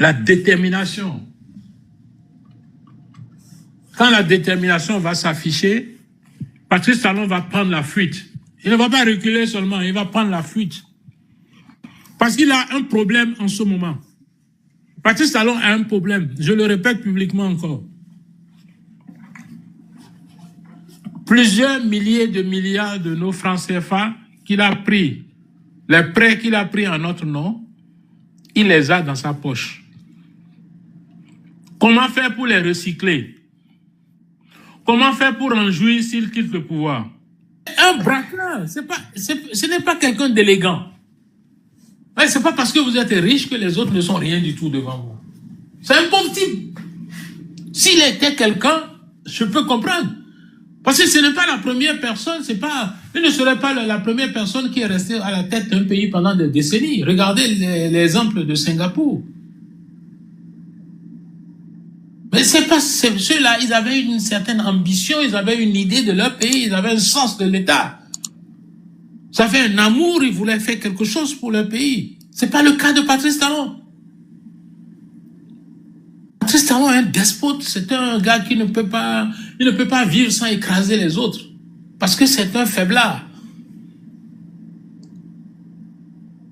la détermination. Quand la détermination va s'afficher, Patrice Talon va prendre la fuite. Il ne va pas reculer seulement, il va prendre la fuite. Parce qu'il a un problème en ce moment. Patrice Talon a un problème, je le répète publiquement encore. Plusieurs milliers de milliards de nos francs CFA qu'il a pris, les prêts qu'il a pris en notre nom, il les a dans sa poche. Comment faire pour les recycler? Comment faire pour en jouir s'il quitte le pouvoir? Un braqueur, ce n'est pas quelqu'un d'élégant. Ce n'est pas parce que vous êtes riche que les autres ne sont rien du tout devant vous. C'est un pauvre type. S'il était quelqu'un, je peux comprendre. Parce que ce n'est pas la première personne, il ne serait pas la première personne qui est restée à la tête d'un pays pendant des décennies. Regardez l'exemple de Singapour. Mais c'est pas ceux-là, ils avaient une certaine ambition, ils avaient une idée de leur pays, ils avaient un sens de l'État. Ça fait un amour, ils voulaient faire quelque chose pour leur pays. C'est pas le cas de Patrice Talon. Patrice Talon est un despote, c'est un gars qui ne peut pas vivre sans écraser les autres. Parce que c'est un faiblard.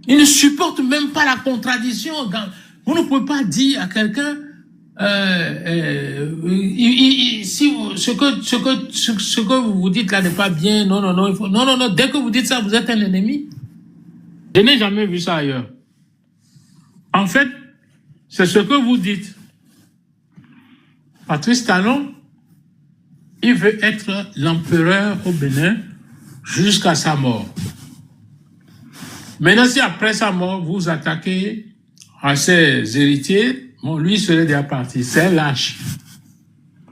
Il ne supporte même pas la contradiction. Vous ne pouvez pas dire à quelqu'un si ce que vous vous dites là n'est pas bien, non, dès que vous dites ça, vous êtes un ennemi. Je n'ai jamais vu ça ailleurs. En fait, c'est ce que vous dites. Patrice Talon, il veut être l'empereur au Bénin jusqu'à sa mort. Maintenant, si après sa mort, vous attaquez à ses héritiers, bon, lui serait déjà parti. C'est lâche.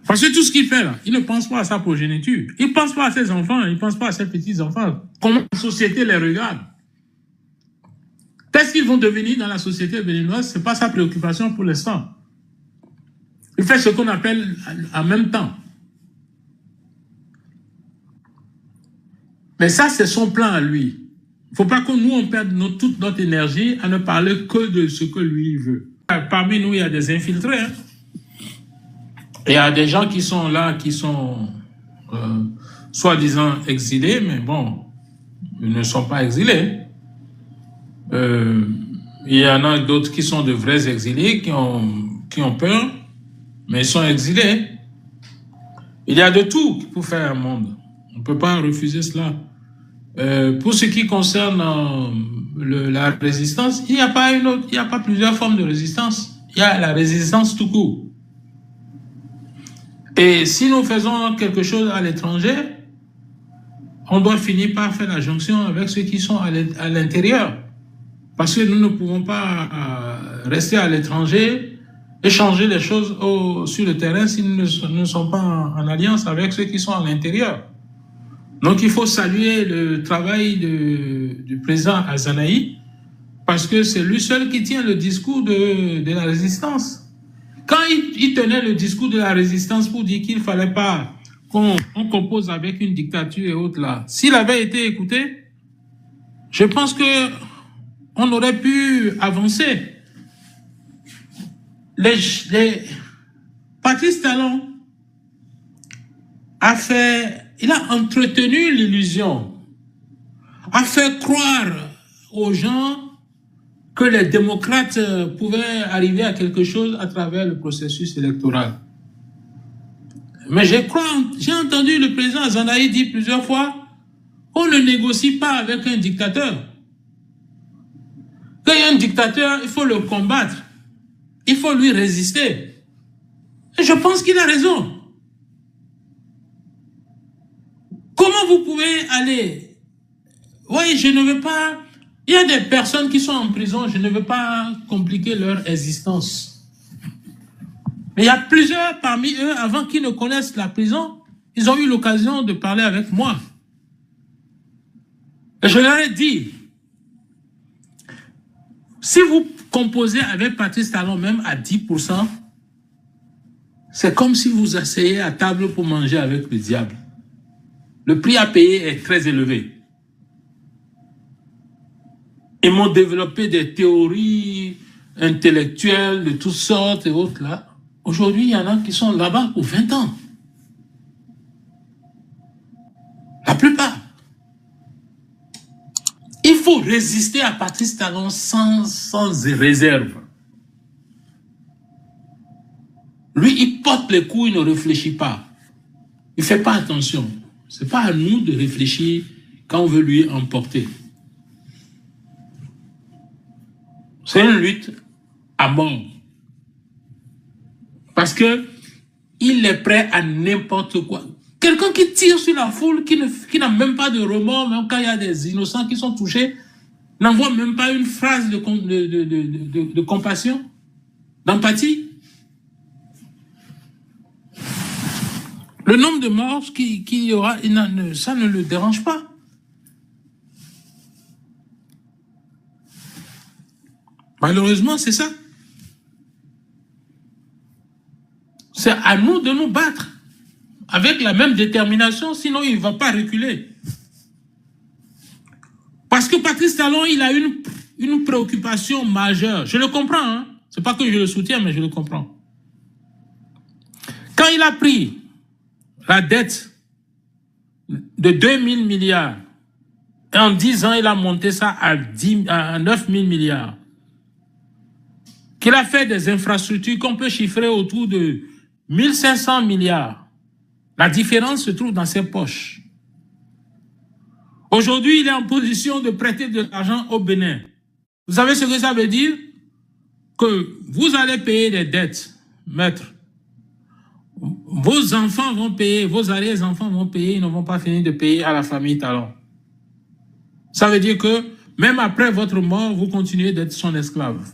Parce que tout ce qu'il fait là, il ne pense pas à sa progéniture. Il ne pense pas à ses enfants, il ne pense pas à ses petits-enfants. Comment la société les regarde? Qu'est-ce qu'ils vont devenir dans la société béninoise? Ce n'est pas sa préoccupation pour l'instant. Il fait ce qu'on appelle en même temps. Mais ça, c'est son plan à lui. Il ne faut pas que nous, on perde toute notre énergie à ne parler que de ce que lui veut. Parmi nous, il y a des infiltrés. Hein. Il y a des gens qui sont là, qui sont soi-disant exilés, mais bon, ils ne sont pas exilés. Il y en a d'autres qui sont de vrais exilés, qui ont peur, mais ils sont exilés. Il y a de tout pour faire un monde. On ne peut pas refuser cela. Pour ce qui concerne la résistance, il n'y a pas plusieurs formes de résistance. Il y a la résistance tout court. Et si nous faisons quelque chose à l'étranger, on doit finir par faire la jonction avec ceux qui sont à l'intérieur. Parce que nous ne pouvons pas rester à l'étranger et changer les choses sur le terrain si nous ne sommes pas en alliance avec ceux qui sont à l'intérieur. Donc il faut saluer le travail du président Azanaï parce que c'est lui seul qui tient le discours de la résistance. Quand il tenait le discours de la résistance pour dire qu'il ne fallait pas qu'on compose avec une dictature et autres là, s'il avait été écouté, je pense que on aurait pu avancer. Patrice Talon il a entretenu l'illusion, a fait croire aux gens que les démocrates pouvaient arriver à quelque chose à travers le processus électoral. Mais j'ai entendu le président Azanaï dire plusieurs fois qu'on ne négocie pas avec un dictateur. Quand il y a un dictateur, il faut le combattre. Il faut lui résister. Et je pense qu'il a raison. Comment vous pouvez aller? Oui, je ne veux pas... Il y a des personnes qui sont en prison, je ne veux pas compliquer leur existence. Mais il y a plusieurs parmi eux, avant qu'ils ne connaissent la prison, ils ont eu l'occasion de parler avec moi. Et je leur ai dit, si vous composez avec Patrice Talon même à 10%, c'est comme si vous asseyez à table pour manger avec le diable. Le prix à payer est très élevé. Ils m'ont développé des théories intellectuels de toutes sortes et autres là. Aujourd'hui, il y en a qui sont là-bas pour 20 ans. La plupart. Il faut résister à Patrice Talon sans réserve. Lui, il porte les coups, il ne réfléchit pas. Il ne fait pas attention. Ce n'est pas à nous de réfléchir quand on veut lui emporter. C'est une lutte à mort. Parce que il est prêt à n'importe quoi. Quelqu'un qui tire sur la foule, qui n'a même pas de remords, même quand il y a des innocents qui sont touchés, n'envoie même pas une phrase de compassion, d'empathie. Le nombre de morts qu'il y aura, ça ne le dérange pas. Malheureusement, c'est ça. C'est à nous de nous battre avec la même détermination, sinon il ne va pas reculer. Parce que Patrice Talon, il a une préoccupation majeure. Je le comprends, hein? Ce n'est pas que je le soutiens, mais je le comprends. Quand il a pris la dette de 2000 milliards, et en 10 ans, il a monté ça à 9000 milliards, qu'il a fait des infrastructures qu'on peut chiffrer autour de 1500 milliards. La différence se trouve dans ses poches. Aujourd'hui, il est en position de prêter de l'argent au Bénin. Vous savez ce que ça veut dire? Que vous allez payer des dettes, maître. Vos enfants vont payer, vos arrière-enfants vont payer, ils ne vont pas finir de payer à la famille Talon. Ça veut dire que même après votre mort, vous continuez d'être son esclave.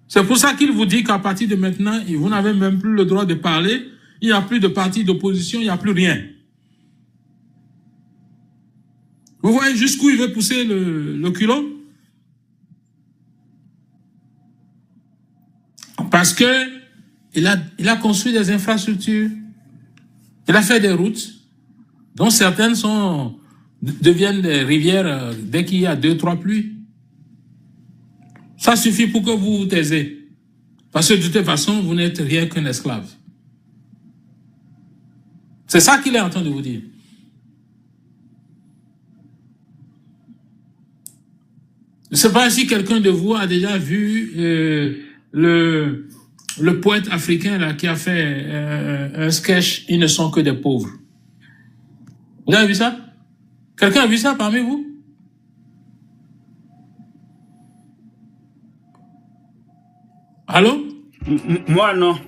C'est pour ça qu'il vous dit qu'à partir de maintenant, vous n'avez même plus le droit de parler, il n'y a plus de parti d'opposition, il n'y a plus rien. Vous voyez jusqu'où il veut pousser le culot? Parce que il a construit des infrastructures, il a fait des routes, dont certaines deviennent des rivières dès qu'il y a 2-3 pluies. Ça suffit pour que vous vous taisez. Parce que de toute façon, vous n'êtes rien qu'un esclave. C'est ça qu'il est en train de vous dire. Je ne sais pas si quelqu'un de vous a déjà vu le poète africain là, qui a fait un sketch « Ils ne sont que des pauvres ». Vous avez vu ça? Quelqu'un a vu ça parmi vous? Allô? Moi, non.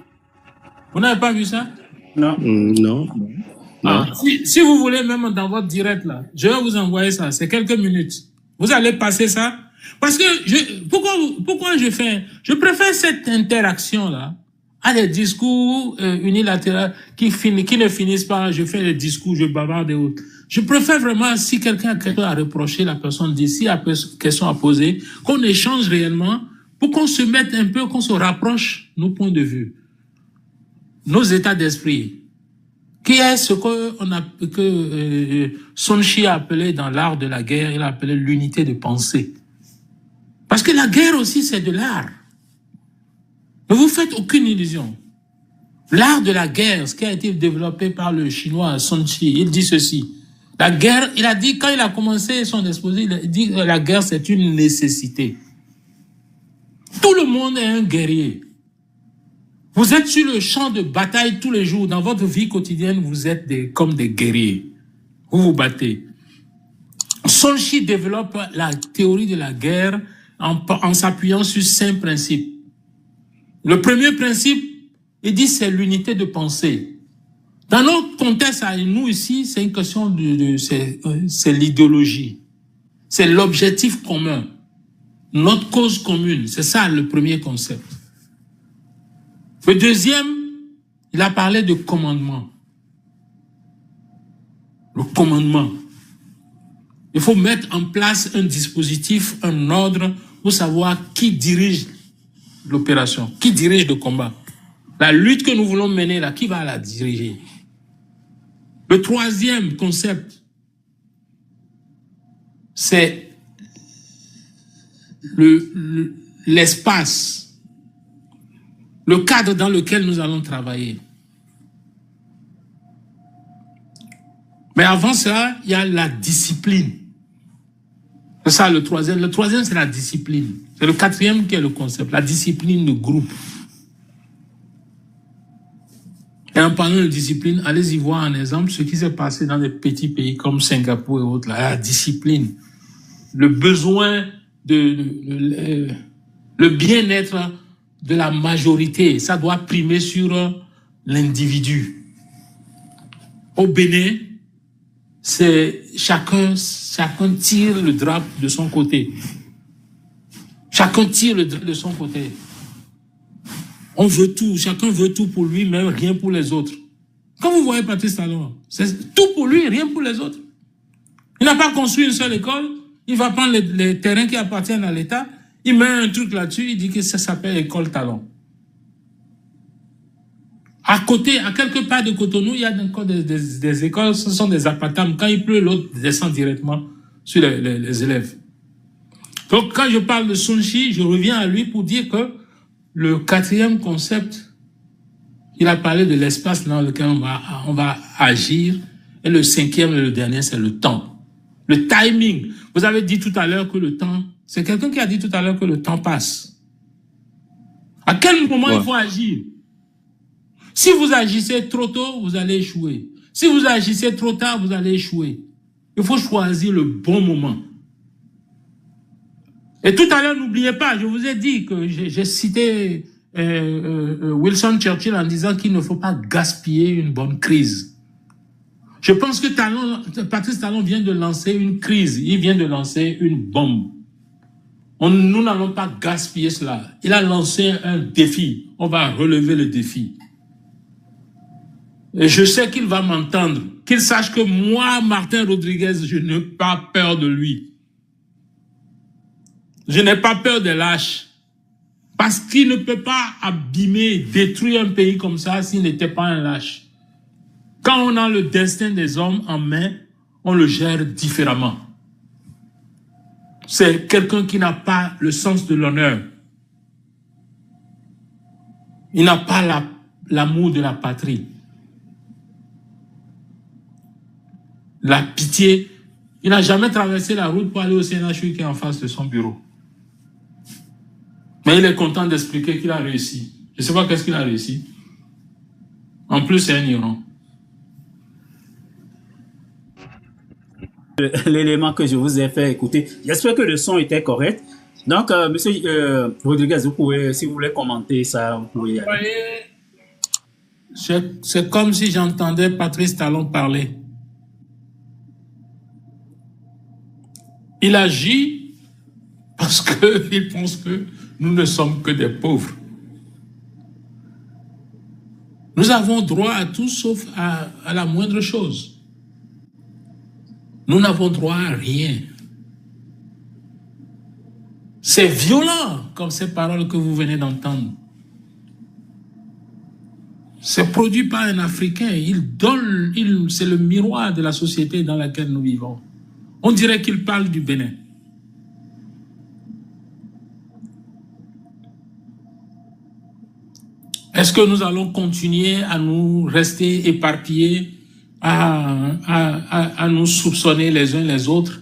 Vous n'avez pas vu ça? Non. Non. Ah, si vous voulez, même dans votre direct, là, je vais vous envoyer ça. C'est quelques minutes. Vous allez passer ça. Parce que, pourquoi je préfère cette interaction-là à des discours unilatéraux qui ne finissent pas, je fais des discours, je bavarde et autres. Je préfère vraiment, si quelqu'un a quelque chose à reprocher, la personne dit, s'il y a une question à poser, qu'on échange réellement pour qu'on se mette un peu, qu'on se rapproche nos points de vue, nos états d'esprit. Qui est ce que Sun Tzu a appelé dans l'art de la guerre, il a appelé l'unité de pensée. Parce que la guerre aussi, c'est de l'art. Ne vous faites aucune illusion. L'art de la guerre, ce qui a été développé par le chinois Sun Tzu, il dit ceci. La guerre, il a dit, quand il a commencé son exposé, il a dit que la guerre, c'est une nécessité. Tout le monde est un guerrier. Vous êtes sur le champ de bataille tous les jours. Dans votre vie quotidienne, vous êtes comme des guerriers. Vous vous battez. Sun Tzu développe la théorie de la guerre en s'appuyant sur 5 principes. Le premier principe, il dit c'est l'unité de pensée. Dans notre contexte, à nous ici, c'est une question c'est l'idéologie. C'est l'objectif commun. Notre cause commune. C'est ça le premier concept. Le deuxième, il a parlé de commandement. Le commandement. Il faut mettre en place un dispositif, un ordre pour savoir qui dirige l'opération, qui dirige le combat. La lutte que nous voulons mener là, qui va la diriger? Le troisième concept, c'est l'espace, le cadre dans lequel nous allons travailler. Mais avant ça, il y a la discipline. C'est ça le troisième. Le troisième, c'est la discipline. C'est le quatrième qui est le concept, la discipline de groupe. Et en parlant de discipline, allez-y voir un exemple, ce qui s'est passé dans des petits pays comme Singapour et autres, la discipline, le besoin le bien-être de la majorité, ça doit primer sur l'individu. Au Bénin, c'est chacun tire le drap de son côté. Chacun tire le drap de son côté. On veut tout, chacun veut tout pour lui, mais rien pour les autres. Quand vous voyez Patrice Talon, c'est tout pour lui, rien pour les autres. Il n'a pas construit une seule école, il va prendre les terrains qui appartiennent à l'État, il met un truc là-dessus, il dit que ça s'appelle École Talon. À côté, à quelque part de Cotonou, il y a encore des écoles, ce sont des appartements. Quand il pleut, l'autre descend directement sur les élèves. Donc, quand je parle de Sun Chi, je reviens à lui pour dire que le quatrième concept, il a parlé de l'espace dans lequel on va agir. Et le cinquième et le dernier, c'est le temps. Le timing. Vous avez dit tout à l'heure que le temps, c'est quelqu'un qui a dit tout à l'heure que le temps passe. À quel moment il faut agir? Si vous agissez trop tôt, vous allez échouer. Si vous agissez trop tard, vous allez échouer. Il faut choisir le bon moment. Et tout à l'heure, n'oubliez pas, je vous ai dit que j'ai cité Winston Churchill en disant qu'il ne faut pas gaspiller une bonne crise. Je pense que Patrice Talon vient de lancer une crise, il vient de lancer une bombe. Nous n'allons pas gaspiller cela. Il a lancé un défi. On va relever le défi. Et je sais qu'il va m'entendre, qu'il sache que moi, Martin Rodriguez, je n'ai pas peur de lui. Je n'ai pas peur des lâches. Parce qu'il ne peut pas abîmer, détruire un pays comme ça s'il n'était pas un lâche. Quand on a le destin des hommes en main, on le gère différemment. C'est quelqu'un qui n'a pas le sens de l'honneur. Il n'a pas l'amour de la patrie. La pitié. Il n'a jamais traversé la route pour aller au CNHU qui est en face de son bureau. Mais il est content d'expliquer qu'il a réussi. Je ne sais pas qu'est-ce qu'il a réussi. En plus, c'est un Iran. L'élément que je vous ai fait écouter, j'espère que le son était correct. Donc, monsieur Rodriguez, vous pouvez, si vous voulez commenter ça, vous pouvez y aller. C'est comme si j'entendais Patrice Talon parler. Il agit parce qu'il pense que nous ne sommes que des pauvres. Nous avons droit à tout sauf à la moindre chose. Nous n'avons droit à rien. C'est violent comme ces paroles que vous venez d'entendre. C'est produit par un Africain. C'est le miroir de la société dans laquelle nous vivons. On dirait qu'il parle du Bénin. Est-ce que nous allons continuer à nous rester éparpillés, à nous soupçonner les uns les autres,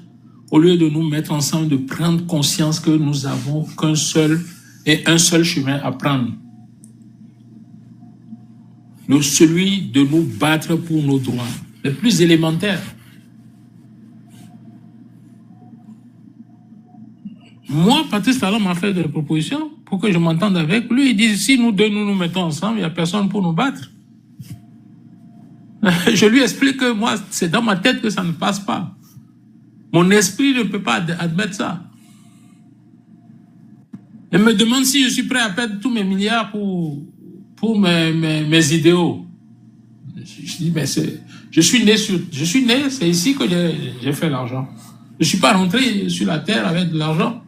au lieu de nous mettre ensemble, de prendre conscience que nous n'avons qu'un seul et un seul chemin à prendre? Celui de nous battre pour nos droits, les plus élémentaires. Moi, Patrice Talon m'a fait des propositions pour que je m'entende avec lui. Il dit, si nous deux nous mettons ensemble, il n'y a personne pour nous battre. Je lui explique que moi, c'est dans ma tête que ça ne passe pas. Mon esprit ne peut pas admettre ça. Il me demande si je suis prêt à perdre tous mes milliards pour mes idéaux. Je dis, mais je suis né, c'est ici que j'ai fait l'argent. Je ne suis pas rentré sur la terre avec de l'argent.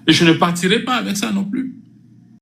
Et je ne partirai pas avec ça non plus.